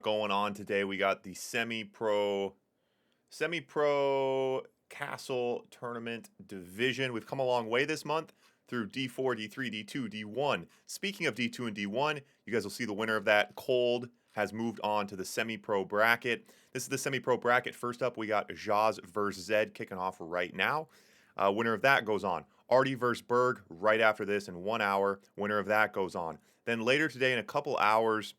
going on today. We got the semi-pro Castle Tournament Division. We've come a long way this month through D4, D3, D2, D1. Speaking of D2 and D1, you guys will see the winner of that. Cold has moved on to the semi-pro bracket. This is the semi-pro bracket. First up, we got Zhas versus Zedd kicking off right now. Winner of that goes on. Artie versus Berg right after this in 1 hour. Winner of that goes on. Then later today in a couple hours,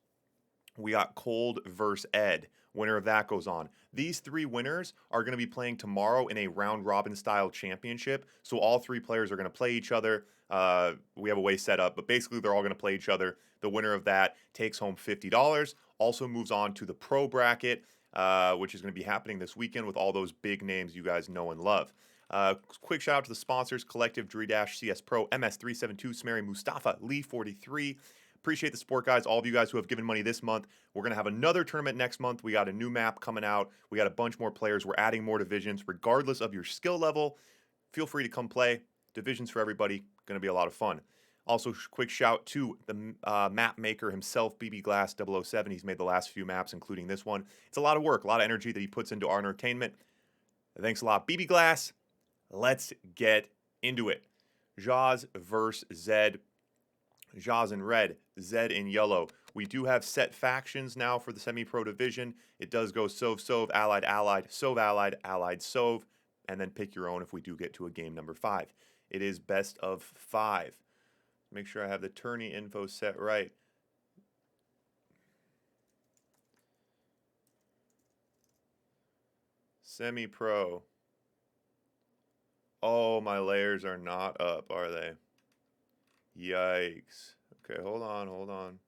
we got Cold versus Ed. Winner of that goes on. These three winners are going to be playing tomorrow in a round-robin style championship. So all three players are going to play each other. We have a way set up, but basically they're all going to play each other. The winner of that takes home $50. Also moves on to the pro bracket, which is going to be happening this weekend with all those big names you guys know and love. Quick shout out to the sponsors: Collective, Dredash, CS Pro, MS372, Smary, Mustafa, Lee 43. Appreciate the support, guys. All of you guys who have given money this month. We're going to have another tournament next month. We got a new map coming out. We got a bunch more players. We're adding more divisions. Regardless of your skill level, feel free to come play. Divisions for everybody. Going to be a lot of fun. Also, quick shout to the map maker himself, BB Glass 007. He's made the last few maps, including this one. It's a lot of work, a lot of energy that he puts into our entertainment. Thanks a lot, BB Glass. Let's get into it. Zhas versus Zedd. Zhas in red, Zedd in yellow. We do have set factions now for the semi-pro division. It does go Sov, Allied, Allied, Sov, Allied, Allied, Sov, and then pick your own if we do get to a game number 5. It is best of 5. Make sure I have the tourney info set right. Semi-pro. Oh, my layers are not up, are they? Yikes. Okay, hold on.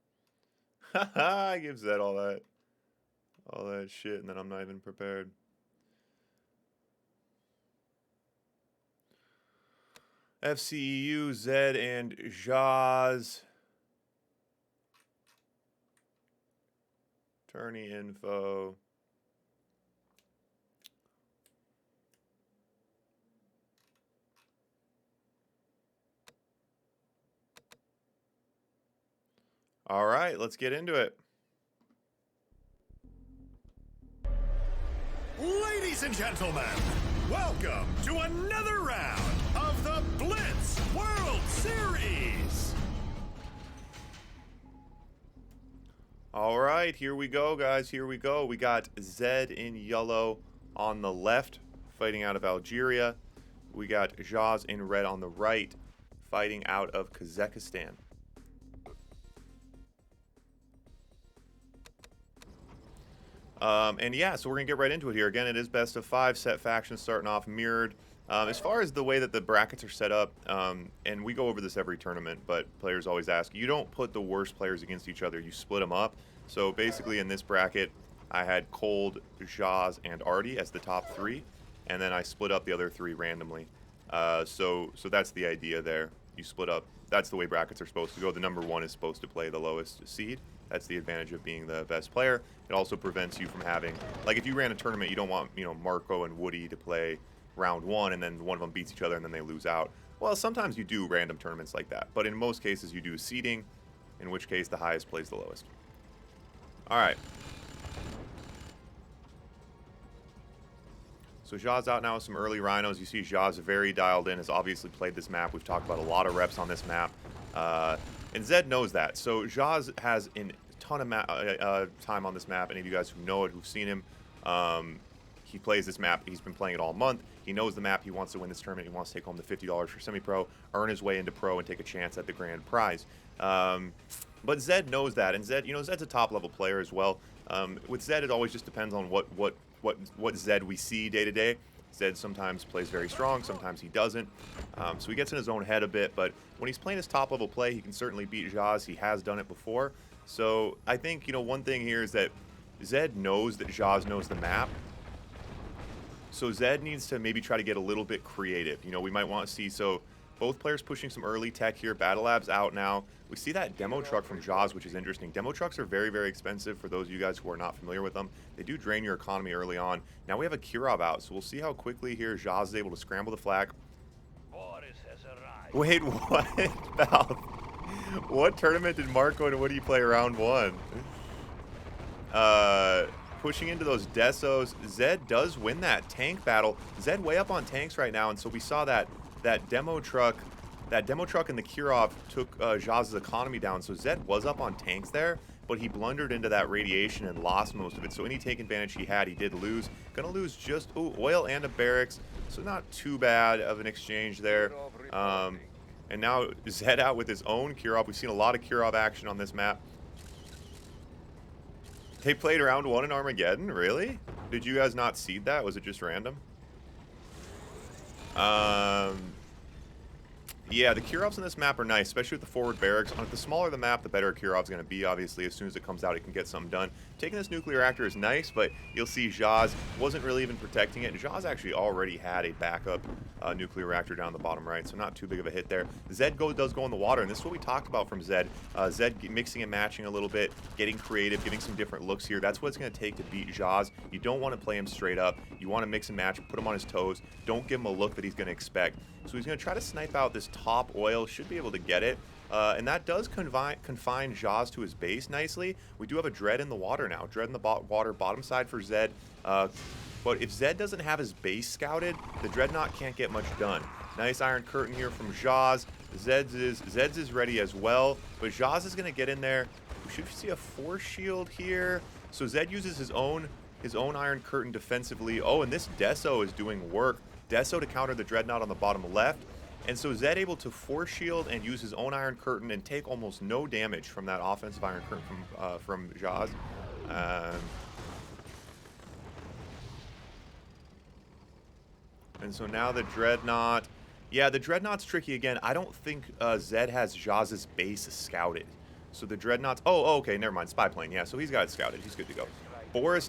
Haha, I give Zedd all that shit, and then I'm not even prepared. FCEU, Zedd, and Zhas. Tourney info. All right, let's get into it. Ladies and gentlemen, welcome to another round of the Blitz World Series. All right, here we go, guys. Here we go. We got Zedd in yellow on the left, fighting out of Algeria. We got Zhas in red on the right, fighting out of Kazakhstan. And yeah, so we're going to get right into it here. Again, it is best of 5, set factions starting off mirrored. As far as the way that the brackets are set up, and we go over this every tournament, but players always ask, you don't put the worst players against each other, you split them up. So basically in this bracket, I had Cold, Zhas, and Artie as the top 3, and then I split up the other 3 randomly. So that's the idea there. You split up. That's the way brackets are supposed to go. The number 1 is supposed to play the lowest seed. That's the advantage of being the best player. It also prevents you from having, like, if you ran a tournament, you don't want, Marco and Woody to play round 1 and then one of them beats each other and then they lose out. Well, sometimes you do random tournaments like that, but in most cases you do seeding, in which case the highest plays the lowest. All right. So Zhas out now with some early rhinos. You see Zhas very dialed in, has obviously played this map. We've talked about a lot of reps on this map. And Zedd knows that. So Zhas has a ton of time on this map. Any of you guys who know it, who've seen him, he plays this map. He's been playing it all month. He knows the map. He wants to win this tournament. He wants to take home the $50 for semi-pro, earn his way into pro, and take a chance at the grand prize. But Zedd knows that. And Zedd, Zedd's a top-level player as well. With Zedd, it always just depends on what Zedd we see day to day. Zedd sometimes plays very strong, sometimes he doesn't. So he gets in his own head a bit, but when he's playing his top-level play, he can certainly beat Zhas. He has done it before. So I think, one thing here is that Zedd knows that Zhas knows the map. So Zedd needs to maybe try to get a little bit creative. We might want to see, so both players pushing some early tech here. Battle Lab's out now. We see that demo truck from Zhas, which is interesting. Demo trucks are very, very expensive for those of you guys who are not familiar with them. They do drain your economy early on. Now we have a Kirov out, so we'll see how quickly here Zhas is able to scramble the flag. Wait, what? Val? What tournament did Marco and Woody play round 1? pushing into those Desos. Zedd does win that tank battle. Zedd way up on tanks right now, and so we saw that demo truck. That demo truck and the Kirov took Zhas' economy down, so Zedd was up on tanks there, but he blundered into that radiation and lost most of it. So any take advantage he had, he did lose. Gonna lose just oil and a barracks, so not too bad of an exchange there. And now Zedd out with his own Kirov. We've seen a lot of Kirov action on this map. They played round 1 in Armageddon? Really? Did you guys not seed that? Was it just random? Yeah, the Kirovs on this map are nice, especially with the forward barracks. The smaller the map, the better a Kirov's going to be, obviously. As soon as it comes out, it can get something done. Taking this nuclear reactor is nice, but you'll see Zhas wasn't really even protecting it. Zhas actually already had a backup nuclear reactor down the bottom right, so not too big of a hit there. Zedd does go in the water, and this is what we talked about from Zedd. Zedd mixing and matching a little bit, getting creative, getting some different looks here. That's what it's going to take to beat Zhas. You don't want to play him straight up. You want to mix and match, put him on his toes. Don't give him a look that he's going to expect. So he's going to try to snipe out this top oil. Should be able to get it. And that does confine Zhas to his base nicely. We do have a Dread in the water now. Dread in the water, bottom side for Zedd. But if Zedd doesn't have his base scouted, the Dreadnought can't get much done. Nice Iron Curtain here from Zhas. Zedd's is ready as well. But Zhas is going to get in there. We should see a Force Shield here. So Zedd uses his own Iron Curtain defensively. Oh, and this Deso is doing work. Deso to counter the Dreadnought on the bottom left. And so Zedd able to Force Shield and use his own Iron Curtain and take almost no damage from that offensive Iron Curtain from Zhas. And so now the Dreadnought. Yeah, the Dreadnought's tricky again. I don't think Zedd has Zhas' base scouted. So the Dreadnought's... Oh, okay, never mind. Spy plane. Yeah, so he's got it scouted. He's good to go. Boris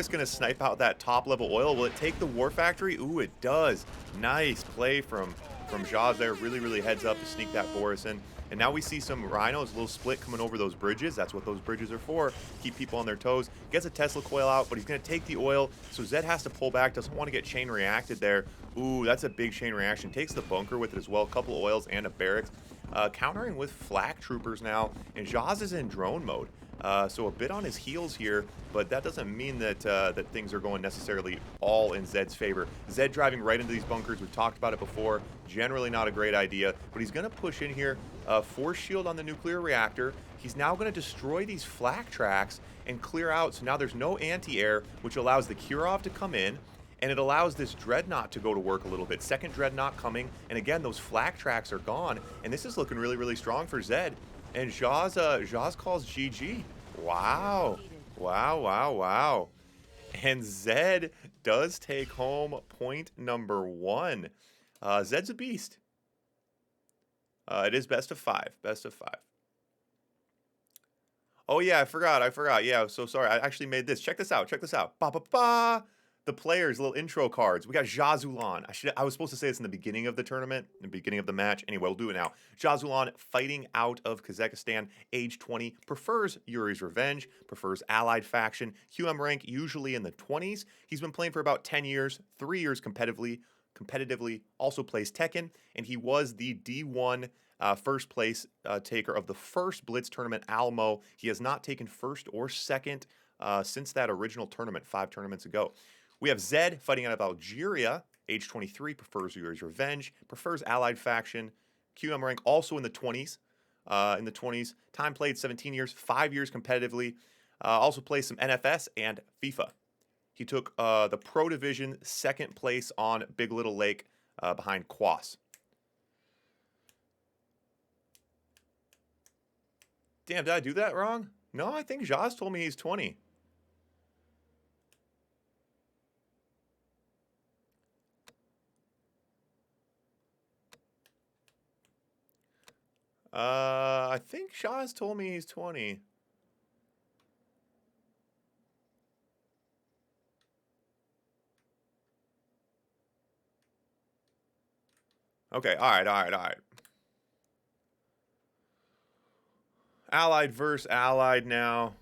going to snipe out that top-level oil. Will it take the War Factory? Ooh, it does. Nice play from Zhas there. Really, really heads up to sneak that Boris in. And now we see some Rhinos, a little split coming over those bridges. That's what those bridges are for. Keep people on their toes. Gets a Tesla coil out, but he's going to take the oil. So Zedd has to pull back. Doesn't want to get chain reacted there. Ooh, that's a big chain reaction. Takes the bunker with it as well. A couple of oils and a barracks. Countering with flak troopers now. And Zhas is in drone mode. So a bit on his heels here, but that doesn't mean that that things are going necessarily all in Zedd's favor. Zedd driving right into these bunkers. We've talked about it before. Generally not a great idea, but he's going to push in here. Force shield on the nuclear reactor. He's now going to destroy these flak tracks and clear out. So now there's no anti-air, which allows the Kirov to come in. And it allows this Dreadnought to go to work a little bit. Second Dreadnought coming. And again, those flak tracks are gone. And this is looking really, really strong for Zedd. And Zhas calls GG. Wow. Wow, wow, wow. And Zedd does take home point number 1. Zedd's a beast. It is best of 5. Best of 5. Oh, yeah, I forgot. Yeah, so sorry. I actually made this. Check this out. Ba, ba, ba. The players, little intro cards. We got Zhas Ulan. I was supposed to say this in the beginning of the tournament, the beginning of the match. Anyway, we'll do it now. Zhas Ulan fighting out of Kazakhstan, age 20, prefers Yuri's Revenge, prefers Allied faction, QM rank usually in the 20s. He's been playing for about 10 years, 3 years competitively, also plays Tekken, and he was the D1 first place taker of the first Blitz tournament, Alamo. He has not taken first or second since that original tournament 5 tournaments ago. We have Zedd fighting out of Algeria, age 23, prefers Yuri's Revenge, prefers Allied faction, QM rank also in the 20s. Time played 17 years, 5 years competitively. Also plays some NFS and FIFA. He took the Pro Division second place on Big Little Lake behind Quas. Damn, did I do that wrong? No, I think Zhas told me he's 20. I think Zhas told me he's 20. Okay, all right. Allied versus Allied now.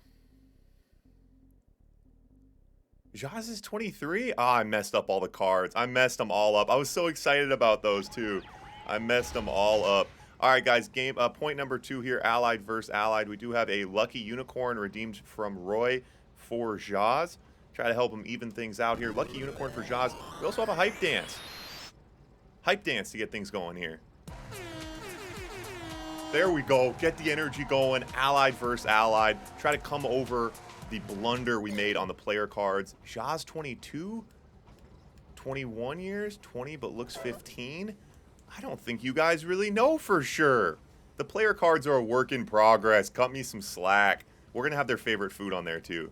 Zhas is 23? Oh, I messed up all the cards. I messed them all up. I was so excited about those, too. I messed them all up. All right, guys, point number 2 here, Allied versus Allied. We do have a Lucky Unicorn redeemed from Roy for Zhas. Try to help him even things out here. Lucky Unicorn for Zhas. We also have a Hype Dance. Hype Dance to get things going here. There we go. Get the energy going. Allied versus Allied. Try to come over the blunder we made on the player cards. Zhas 22? 21 years? 20 but looks 15? I don't think you guys really know for sure. The player cards are a work in progress. Cut me some slack. We're going to have their favorite food on there too.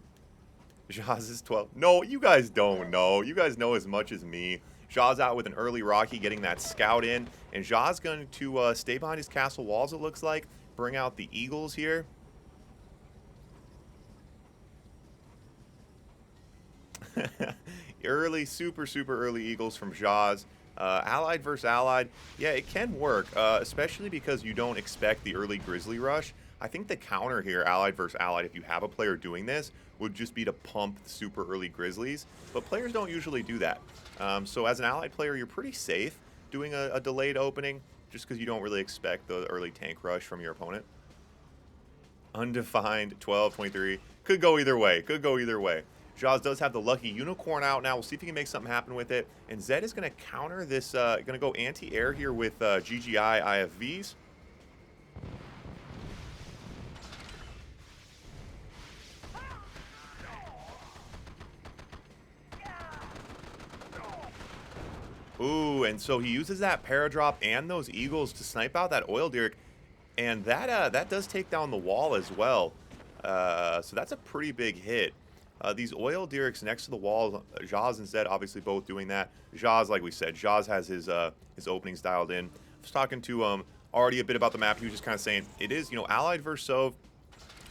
Zhas is 12. No, you guys don't know. You guys know as much as me. Zhas out with an early Rocky, getting that scout in. And Zhas going to stay behind his castle walls, it looks like. Bring out the Eagles here. Early, super early Eagles from Zhas. Allied versus Allied. Yeah, it can work, especially because you don't expect the early Grizzly Rush. I think the counter here, Allied versus Allied, if you have a player doing this, would just be to pump super early Grizzlies. But players don't usually do that. So as an Allied player, you're pretty safe doing a delayed opening, just because you don't really expect the early tank rush from your opponent. Undefined, 12, 23. Could go either way. Could go either way. Zhas does have the Lucky Unicorn out now. We'll see if he can make something happen with it. And Zedd is going to counter this, going to go anti-air here with GGI IFVs. Ooh, and so he uses that Paradrop and those Eagles to snipe out that Oil Derrick. And that does take down the wall as well. So that's a pretty big hit. These Oil Derricks next to the wall, Zhas and Zedd obviously both doing that. Zhas, like we said, Zhas has his openings dialed in. I was talking to already a bit about the map. He was just kind of saying it is, Allied versus Sov.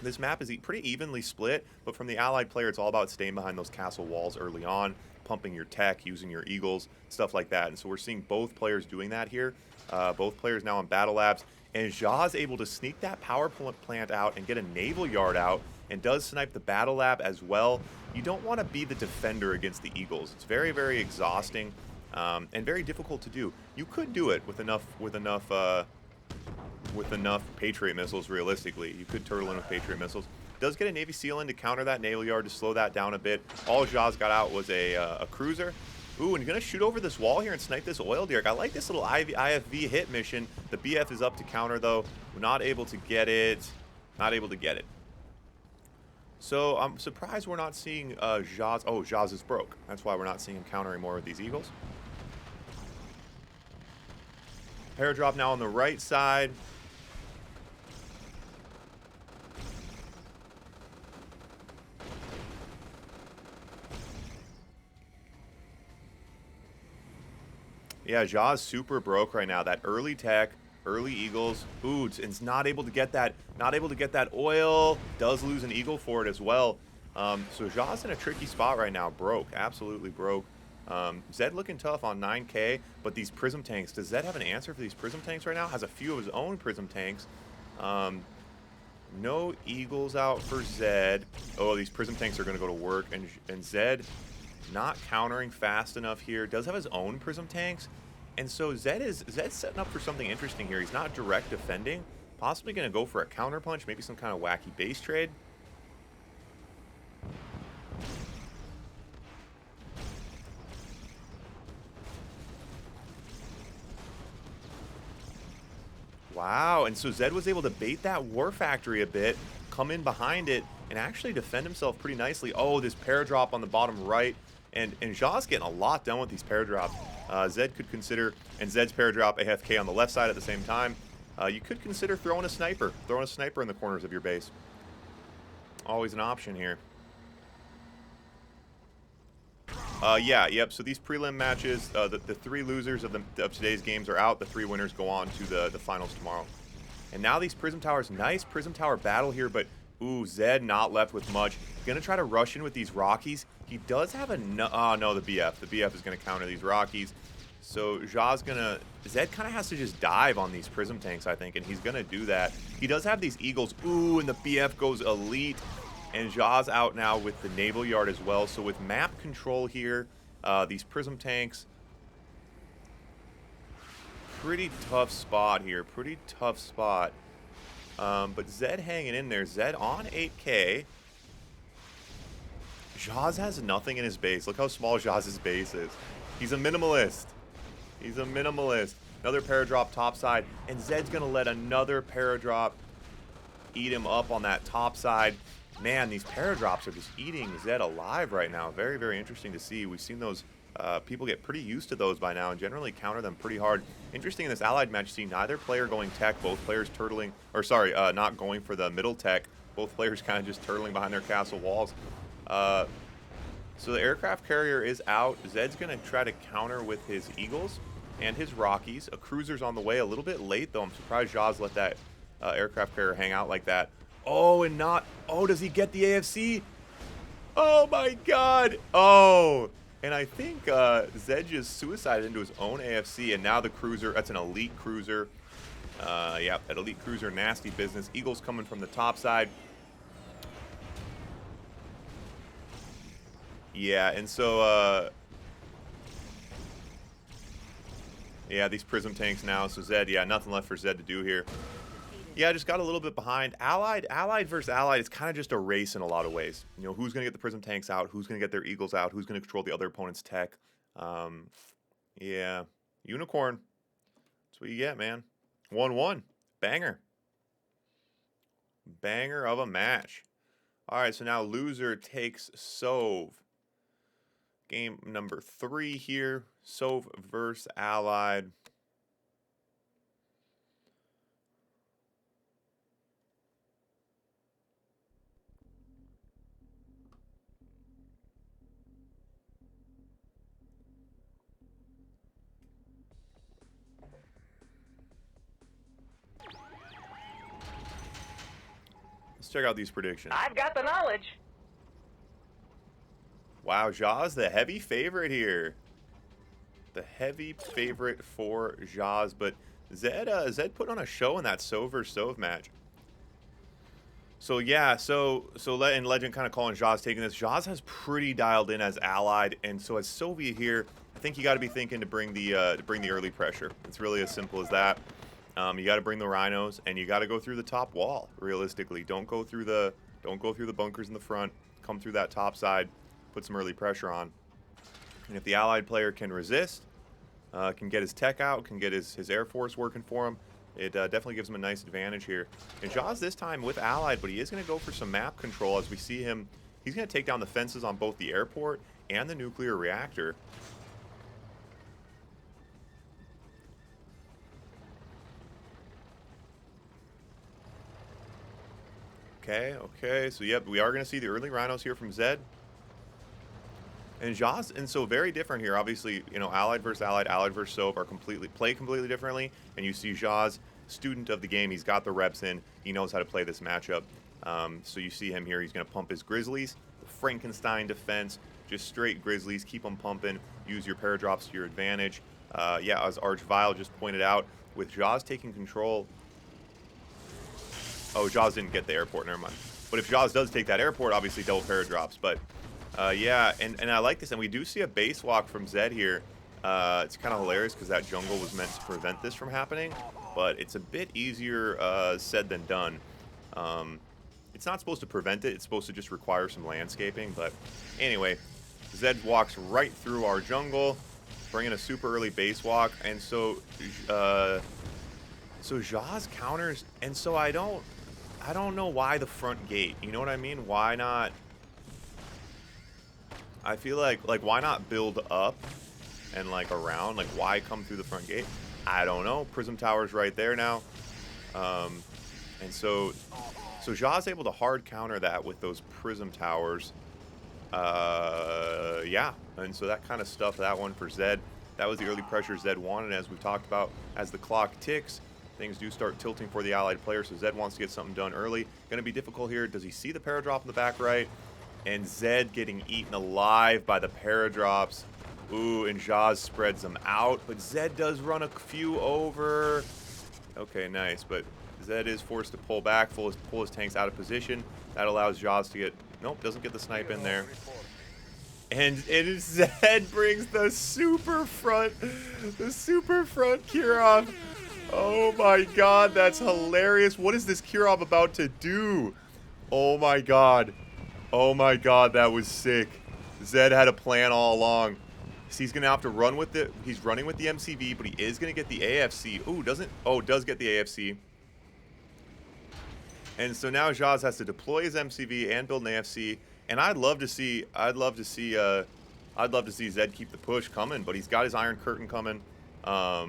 This map is pretty evenly split, but from the Allied player, it's all about staying behind those castle walls early on, pumping your tech, using your Eagles, stuff like that. And so we're seeing both players doing that here. Both players now on Battle Labs. And Zhas able to sneak that power plant out and get a naval yard out, and does snipe the Battle Lab as well. You don't want to be the defender against the Eagles. It's very, very exhausting and very difficult to do. You could do it with enough Patriot missiles. Realistically, you could turtle in with Patriot missiles. Does get a Navy SEAL in to counter that naval yard to slow that down a bit. All Zhas got out was a cruiser. Ooh, and you're going to shoot over this wall here and snipe this Oil Derrick. I like this little IFV hit mission. The BF is up to counter, though. We're not able to get it. Not able to get it. So I'm surprised we're not seeing Zhas. Oh, Zhas is broke. That's why we're not seeing him countering more with these Eagles. Paradrop now on the right side. Yeah, Zhas super broke right now. That early tech, early Eagles. Ooh, and it's not able to get that. Not able to get that oil. Does lose an Eagle for it as well. So Zhas in a tricky spot right now. Broke, absolutely broke. Zedd looking tough on 9K, but these Prism tanks. Does Zedd have an answer for these Prism tanks right now? Has a few of his own Prism tanks. No Eagles out for Zedd. Oh, these Prism tanks are going to go to work, and Zedd not countering fast enough here. Does have his own Prism tanks. And so Zedd's setting up for something interesting here. He's not direct defending. Possibly going to go for a counter punch, maybe some kind of wacky base trade. Wow, and so Zedd was able to bait that War Factory a bit, come in behind it, and actually defend himself pretty nicely. Oh, this Paradrop on the bottom right. And Zhas getting a lot done with these Paradrops. Zedd could consider, and Zedd's Paradrop AFK on the left side at the same time. You could consider throwing a sniper in the corners of your base. Always an option here. Yep. So these prelim matches, the three losers of today's games are out. The three winners go on to the finals tomorrow. And now these Prism Towers, nice Prism Tower battle here, but ooh, Zedd not left with much. Gonna try to rush in with these Rockies. He does have a no, the BF. The BF is gonna counter these Rockies. So Zedd kind of has to just dive on these Prism tanks, I think, and he's gonna do that. He does have these Eagles. Ooh, and the BF goes elite. And Zhas out now with the naval yard as well. So with map control here, these Prism tanks, pretty tough spot here. Pretty tough spot. But Zedd hanging in there. Zedd on 8K. Zhas has nothing in his base. Look how small Zhas' base is. He's a minimalist. He's a minimalist. Another Paradrop topside, and Zedd's going to let another Paradrop eat him up on that top side. Man, these Paradrops are just eating Zedd alive right now. Very, very interesting to see. We've seen those people get pretty used to those by now and generally counter them pretty hard. Interesting in this allied match, see neither player going tech, both players turtling, or sorry, not going for the middle tech. Both players kind of just turtling behind their castle walls. So the aircraft carrier is out. Zedd's going to try to counter with his Eagles and his Rockies. A cruiser's on the way a little bit late, though. I'm surprised Zhas let that aircraft carrier hang out like that. Oh, and not... Oh, does he get the AFC? Oh, my God. Oh. And I think Zedd just suicided into his own AFC, and now the cruiser... That's an elite cruiser. Yeah, that elite cruiser, nasty business. Eagles coming from the top side. Yeah, and so... yeah, these Prism tanks now. So Zedd, yeah, nothing left for Zedd to do here. Yeah, just got a little bit behind. Allied versus Allied, it's kind of just a race in a lot of ways. You know, who's going to get the Prism tanks out? Who's going to get their Eagles out? Who's going to control the other opponent's tech? Yeah, Unicorn. That's what you get, man. 1-1. Banger. Banger of a match. All right, so now loser takes Sov. Game number 3 here. Sov versus Allied. Let's check out these predictions. I've got the knowledge. Wow, Zhas, the heavy favorite here. The heavy favorite for Zhas, but Zedd put on a show in that Sov versus Sov match. So yeah, so in Legend kind of calling Zhas taking this. Zhas has pretty dialed in as Allied, and so as Soviet here, I think you got to be thinking to bring the early pressure. It's really as simple as that. You got to bring the rhinos, and you got to go through the top wall. Realistically, don't go through the bunkers in the front. Come through that top side, put some early pressure on. And if the Allied player can resist, can get his tech out, can get his Air Force working for him, it definitely gives him a nice advantage here. And Zhas this time with Allied, but he is going to go for some map control as we see him. He's going to take down the fences on both the airport and the nuclear reactor. Okay, so yep, we are going to see the early rhinos here from Zedd. And Zhas, and so very different here. Obviously, you know, Allied versus Allied, Allied versus Sov are play completely differently. And you see Zhas, student of the game, he's got the reps in. He knows how to play this matchup. So you see him here. He's going to pump his Grizzlies, Frankenstein defense, just straight Grizzlies. Keep them pumping. Use your Paradrops to your advantage. Yeah, as Archvile just pointed out, with Zhas taking control. Oh, Zhas didn't get the airport. Never mind. But if Zhas does take that airport, obviously double Paradrops. But yeah, and I like this, and we do see a base walk from Zedd here. It's kind of hilarious because that jungle was meant to prevent this from happening, but it's a bit easier said than done. It's not supposed to prevent it, it's supposed to just require some landscaping, but anyway, Zedd walks right through our jungle, bringing a super early base walk, and so Zhas counters, and so I don't know why the front gate, you know what I mean? Why not? I feel like why not build up and like around? Like why come through the front gate? I don't know. Prism Tower's right there now. And so Zhas able to hard counter that with those Prism Towers. Yeah. And so that kind of stuff, that one for Zedd. That was the early pressure Zedd wanted, as we've talked about. As the clock ticks, things do start tilting for the Allied player, so Zedd wants to get something done early. Going to be difficult here. Does he see the Paradrop in the back right? And Zedd getting eaten alive by the Paradrops. Ooh, and Zhas spreads them out. But Zedd does run a few over. Okay, nice. But Zedd is forced to pull back, pull his tanks out of position. That allows Zhas to get... Nope, doesn't get the snipe in there. And Zedd brings the super front Kirov. Oh my god, that's hilarious. What is this Kirov about to do? Oh my god. Oh my god, that was sick. Zedd had a plan all along. So he's going to have to run with it. He's running with the MCV, but he is going to get the AFC. Ooh, does get the AFC. And so now Zhas has to deploy his MCV and build an AFC. And I'd love to see Zedd keep the push coming, but he's got his Iron Curtain coming. Wow,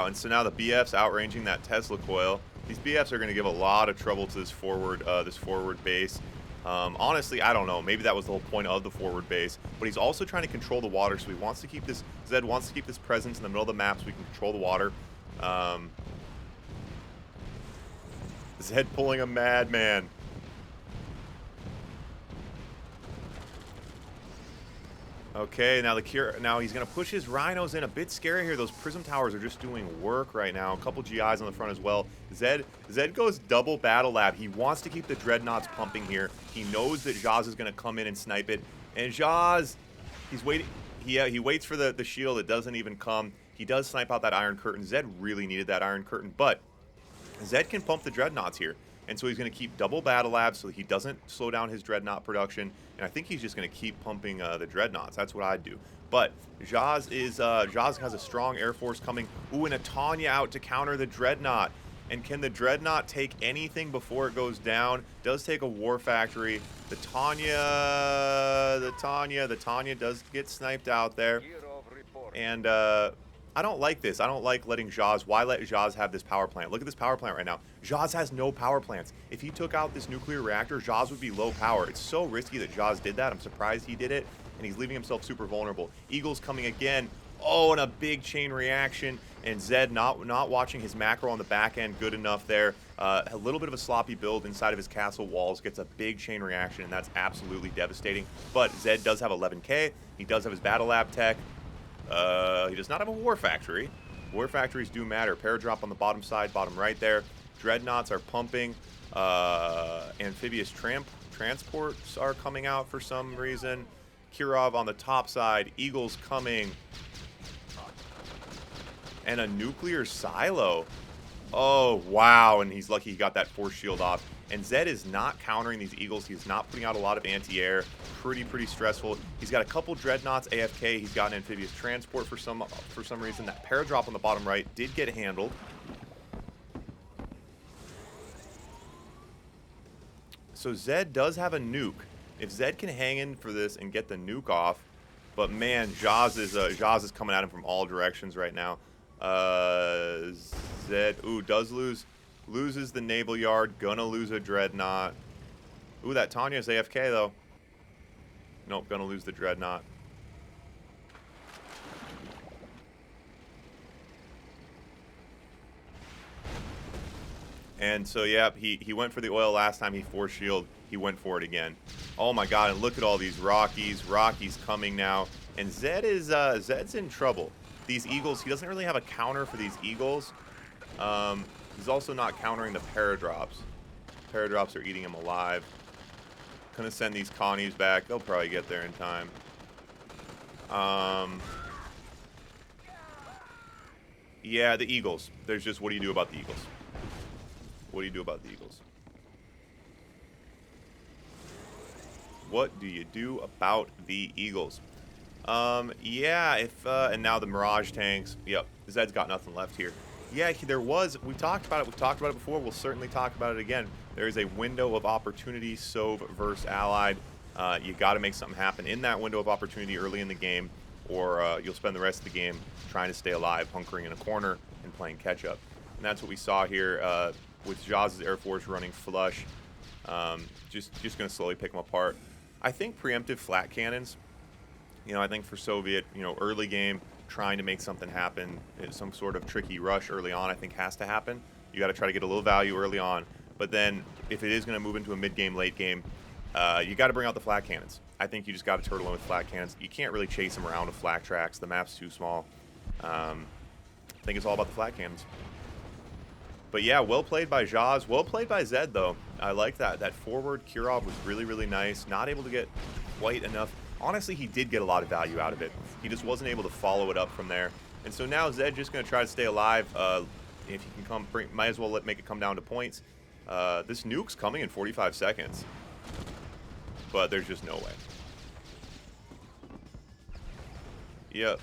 and so now the BF's outranging that Tesla coil. These BFs are going to give a lot of trouble to this forward base. Honestly, I don't know. Maybe that was the whole point of the forward base. But he's also trying to control the water, so he wants to keep this. Zedd wants to keep this presence in the middle of the map so we can control the water. Zedd pulling a madman. Okay, now he's gonna push his rhinos in. A bit scary here. Those prism towers are just doing work right now. A couple GIs on the front as well. Zedd goes double battle lab. He wants to keep the dreadnoughts pumping here. He knows that Zhas is gonna come in and snipe it. And Zhas, he's waiting. He waits for the shield. It doesn't even come. He does snipe out that Iron Curtain. Zedd really needed that Iron Curtain, but Zedd can pump the dreadnoughts here. And so he's going to keep double battle labs so that he doesn't slow down his dreadnought production. And I think he's just going to keep pumping the dreadnoughts. That's what I'd do. But Zhas has a strong air force coming. Ooh, and a Tanya out to counter the dreadnought. And can the dreadnought take anything before it goes down? Does take a war factory. The Tanya does get sniped out there. And I don't like this. I don't like letting Zhas. Why let Zhas have this power plant? Look at this power plant right now. Zhas has no power plants. If he took out this nuclear reactor, Zhas would be low power. It's so risky that Zhas did that. I'm surprised he did it, and he's leaving himself super vulnerable. Eagles coming again. Oh, and a big chain reaction. And Zedd not watching his macro on the back end good enough there. A little bit of a sloppy build inside of his castle walls. Gets a big chain reaction, and that's absolutely devastating. But Zedd does have 11K. He does have his battle lab tech. He does not have a war factory. War factories do matter. Paradrop on the bottom side, bottom right there. Dreadnoughts are pumping. Amphibious transports are coming out for some reason. Kirov on the top side. Eagles coming. And a nuclear silo. Oh, wow. And he's lucky he got that force shield off. And Zedd is not countering these Eagles. He's not putting out a lot of anti-air. Pretty stressful. He's got a couple dreadnoughts AFK. He's got an amphibious transport for some reason. That paradrop on the bottom right did get handled. So Zedd does have a nuke. If Zedd can hang in for this and get the nuke off, but man, Zhas is coming at him from all directions right now. Zedd, loses the naval yard, gonna lose a dreadnought. Ooh, that Tanya's AFK though. Nope, gonna lose the dreadnought. And so, yeah, he went for the oil last time. He force shield. He went for it again. Oh my god, and look at all these Rockies. Rockies coming now. And Zedd's in trouble. These Eagles, he doesn't really have a counter for these Eagles. He's also not countering the paradrops. Paradrops are eating him alive. Gonna send these Connies back. They'll probably get there in time. Yeah, the Eagles. There's just, what do you do about the Eagles? What do you do about the Eagles? What do you do about the Eagles? Yeah, and now the Mirage tanks. Yep, Zedd's got nothing left here. Yeah, we talked about it before. We'll certainly talk about it again. There is a window of opportunity, Sov versus Allied. You got to make something happen in that window of opportunity early in the game, or you'll spend the rest of the game trying to stay alive, hunkering in a corner and playing catch-up. And that's what we saw here with Zhas' Air Force running flush. Just going to slowly pick them apart. I think preemptive flat cannons, I think for Soviet, early game, trying to make something happen, some sort of tricky rush early on, I think has to happen. You got to try to get a little value early on. But then if it is going to move into a mid-game, late game, you got to bring out the flat cannons. I think you just got to turtle in with flat cannons. You can't really chase them around with flat tracks. The map's too small. I think it's all about the flat cannons. But yeah, well played by Zhas. Well played by Zedd, though. I like that. That forward Kirov was really nice. Not able to get quite enough. Honestly, he did get a lot of value out of it. He just wasn't able to follow it up from there. And so now Zedd just going to try to stay alive. If he can might as well make it come down to points. This nuke's coming in 45 seconds. but there's just no way. Yep.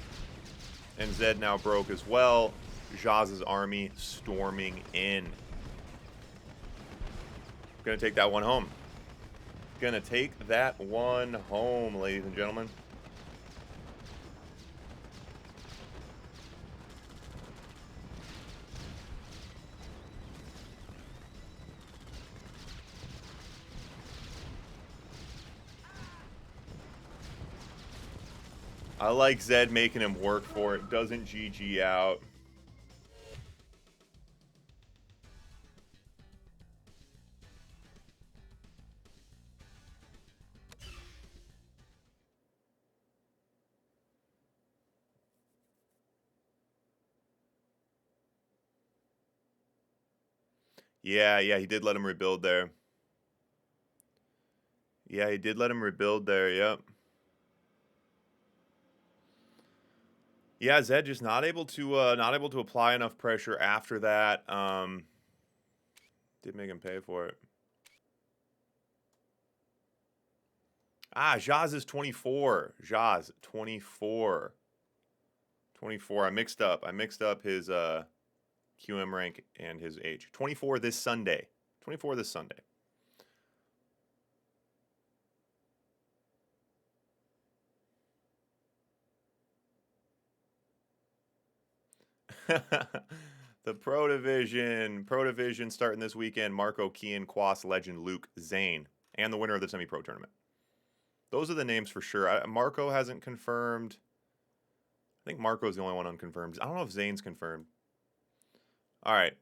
And Zedd now broke as well. Zhas' army storming in. Gonna take that one home. Gonna take that one home, ladies and gentlemen. I like Zedd making him work for it. Doesn't GG out. Yeah, he did let him rebuild there. Yeah, he did let him rebuild there, yep. Yeah, Zedd just not able to apply enough pressure after that. Did make him pay for it. Ah, Zhas is 24. Zhas, 24. 24. I mixed up his QM rank and his age. 24 this Sunday. 24 this Sunday. The Pro Division starting this weekend. Marco, Kian, Quas, Legend, Luke, Zane, and the winner of the semi-pro tournament. Those are the names for sure. Marco hasn't confirmed. I think Marco's the only one unconfirmed. I don't know if Zane's confirmed. All right.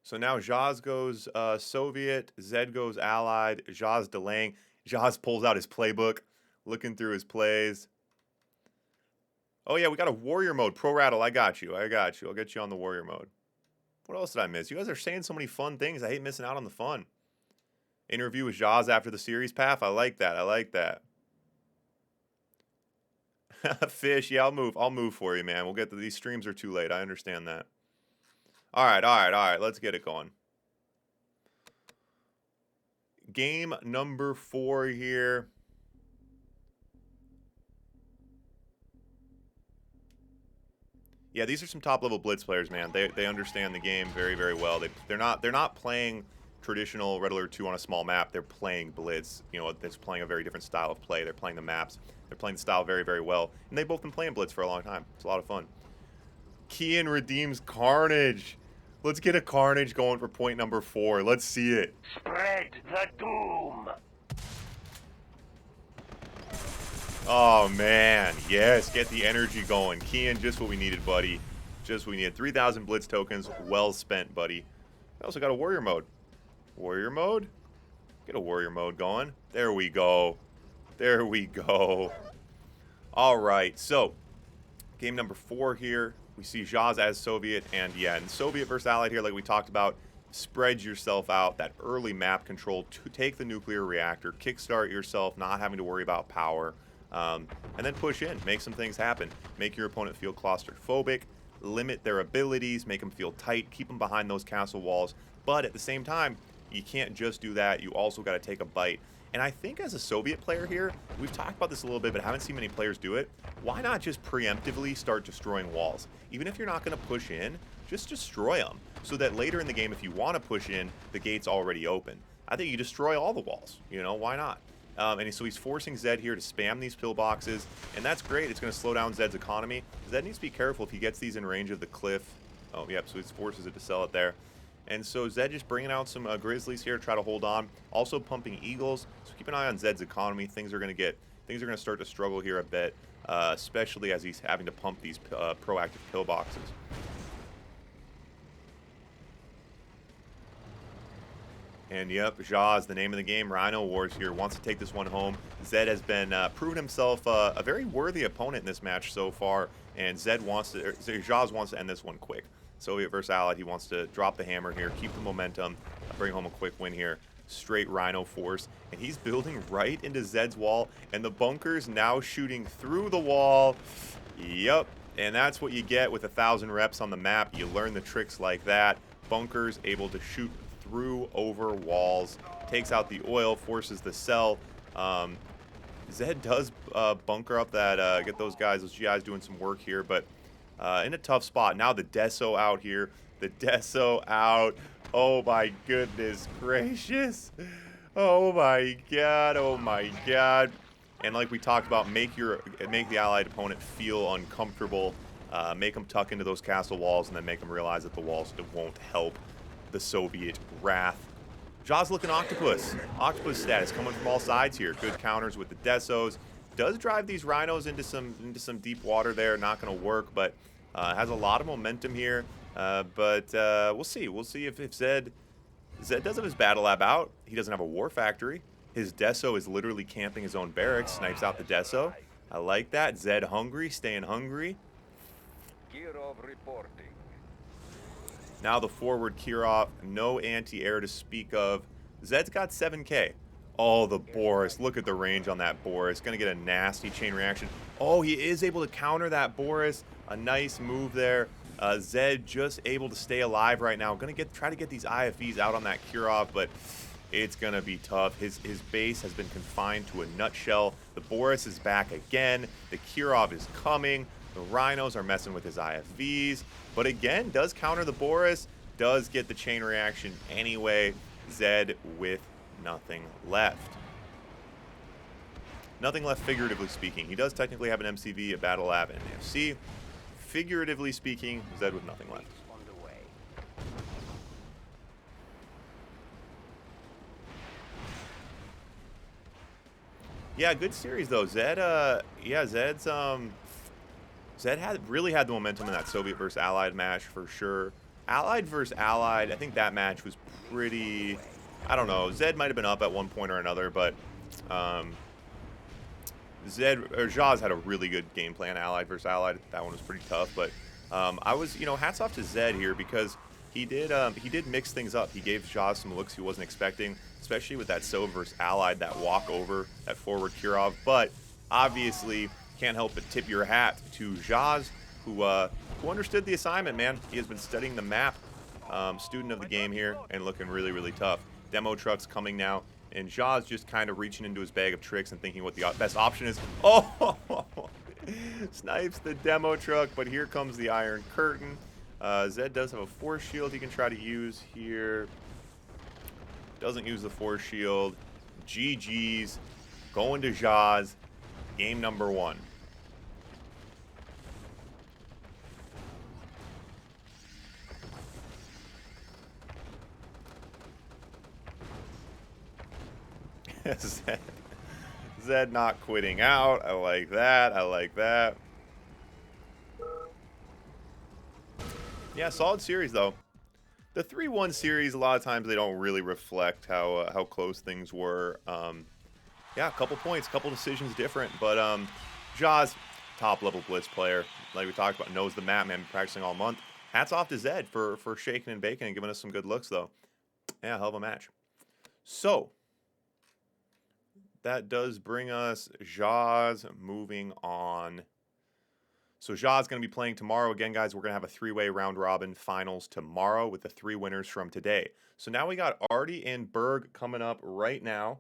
So now Zhas goes Soviet, Zedd goes Allied, Zhas delaying. Zhas pulls out his playbook, looking through his plays. Oh, yeah, we got a warrior mode. Pro Rattle, I got you. I'll get you on the warrior mode. What else did I miss? You guys are saying so many fun things. I hate missing out on the fun. Interview with Zhas after the series path. I like that. Fish, yeah, I'll move for you, man. We'll get to these streams are too late. I understand that. All right. Let's get it going. Game number 4 here. Yeah, these are some top-level Blitz players, man. They understand the game very, very well. They're not playing traditional Red Alert 2 on a small map. They're playing Blitz. You know, it's playing a very different style of play. They're playing the maps. They're playing the style very, very well. And they've both been playing Blitz for a long time. It's a lot of fun. Kian redeems Carnage. Let's get a Carnage going for point number 4. Let's see it. Spread the doom. Oh, man. Yes, get the energy going. Kian, just what we needed, buddy. Just what we needed. 3,000 Blitz tokens. Well spent, buddy. I also got a Warrior mode. Warrior mode? Get a Warrior mode going. There we go. All right, so game number 4 here. We see Zhas as Soviet, and yeah, in Soviet versus Allied here, like we talked about, spread yourself out, that early map control to take the nuclear reactor, kickstart yourself, not having to worry about power. And then push in, make some things happen, make your opponent feel claustrophobic, limit their abilities, make them feel tight, keep them behind those castle walls. But at the same time, you can't just do that. You also got to take a bite. And I think as a Soviet player here, we've talked about this a little bit, but haven't seen many players do it. Why not just preemptively start destroying walls? Even if you're not going to push in, just destroy them, so that later in the game, if you want to push in, the gate's already open. I think you destroy all the walls. You know, why not? And so he's forcing Zedd here to spam these pillboxes, and that's great. It's going to slow down Zedd's economy. Zedd needs to be careful if he gets these in range of the cliff. Oh, yep, so he forces it to sell it there. And so Zedd just bringing out some Grizzlies here to try to hold on. Also pumping Eagles, so keep an eye on Zedd's economy. Things are going to start to struggle here a bit, especially as he's having to pump these proactive pillboxes. And yep, Zhas, the name of the game, Rhino Wars here, wants to take this one home. Zedd has been proven himself a very worthy opponent in this match so far, and Zhas wants to end this one quick. Soviet versus Allied, he wants to drop the hammer here, keep the momentum, bring home a quick win here. Straight Rhino force, and he's building right into Zedd's wall, and the bunker's now shooting through the wall. Yep, and that's what you get with 1,000 reps on the map. You learn the tricks like that. Bunkers able to shoot through over walls. takes out the oil, forces the cell. Zedd does bunker up that, get those GIs doing some work here, but in a tough spot. Now the Deso out here. The Deso out. Oh my goodness gracious. Oh my god. Oh my god. And like we talked about, make the allied opponent feel uncomfortable. Make them tuck into those castle walls, and then make them realize that the walls won't help the Soviet wrath. Zhas looking octopus. Octopus status coming from all sides here. Good counters with the Desos. Does drive these rhinos into some deep water there. Not going to work, but has a lot of momentum here. But we'll see. We'll see if Zedd does have his battle lab out. He doesn't have a war factory. His Deso is literally camping his own barracks. Snipes out the Deso. I like that. Zedd hungry, staying hungry. Kirov reporting. Now the forward Kirov, no anti-air to speak of. Zedd's got 7k. Oh, the Boris. Look at the range on that Boris. Going to get a nasty chain reaction. Oh, he is able to counter that Boris. A nice move there. Zedd just able to stay alive right now. Going to try to get these IFVs out on that Kirov, but it's going to be tough. His base has been confined to a nutshell. The Boris is back again. The Kirov is coming. The Rhinos are messing with his IFVs. But again, does counter the Boris. Does get the chain reaction anyway. Zedd with nothing left. Nothing left figuratively speaking. He does technically have an MCV, a battle lab, and an FC. Figuratively speaking, Zedd with nothing left. On the way. Yeah, good series though. Zedd, Zedd really had the momentum in that Soviet versus Allied match for sure. Allied versus Allied, I think that match was pretty, I don't know. Zedd might have been up at one point or another, but Zhas had a really good game plan. Allied versus Allied, that one was pretty tough. But I was, hats off to Zedd here because he did mix things up. He gave Zhas some looks he wasn't expecting, especially with that Soviet versus Allied, that walk over, that forward Kirov. But obviously, can't help but tip your hat to Zhas, who understood the assignment, man. He has been studying the map, student of the game here, and looking really, really tough. Demo trucks coming now, and Zhas just kind of reaching into his bag of tricks and thinking what the best option is. Oh, snipes the demo truck, but here comes the Iron Curtain. Zedd does have a force shield he can try to use here. Doesn't use the force shield. GG's. Going to Zhas. Game number 1. Zedd not quitting out. I like that. I like that. Yeah, solid series though. The 3-1 series, a lot of times they don't really reflect how close things were. Yeah, a couple points, a couple decisions different, but Zhas, top level blitz player, like we talked about, knows the map, man, been practicing all month. Hats off to Zedd for shaking and baking and giving us some good looks though. Yeah, hell of a match. So that does bring us Zhas moving on. So Zhas going to be playing tomorrow. Again, guys, we're going to have a 3-way round robin finals tomorrow with the 3 winners from today. So now we got Artie and Berg coming up right now.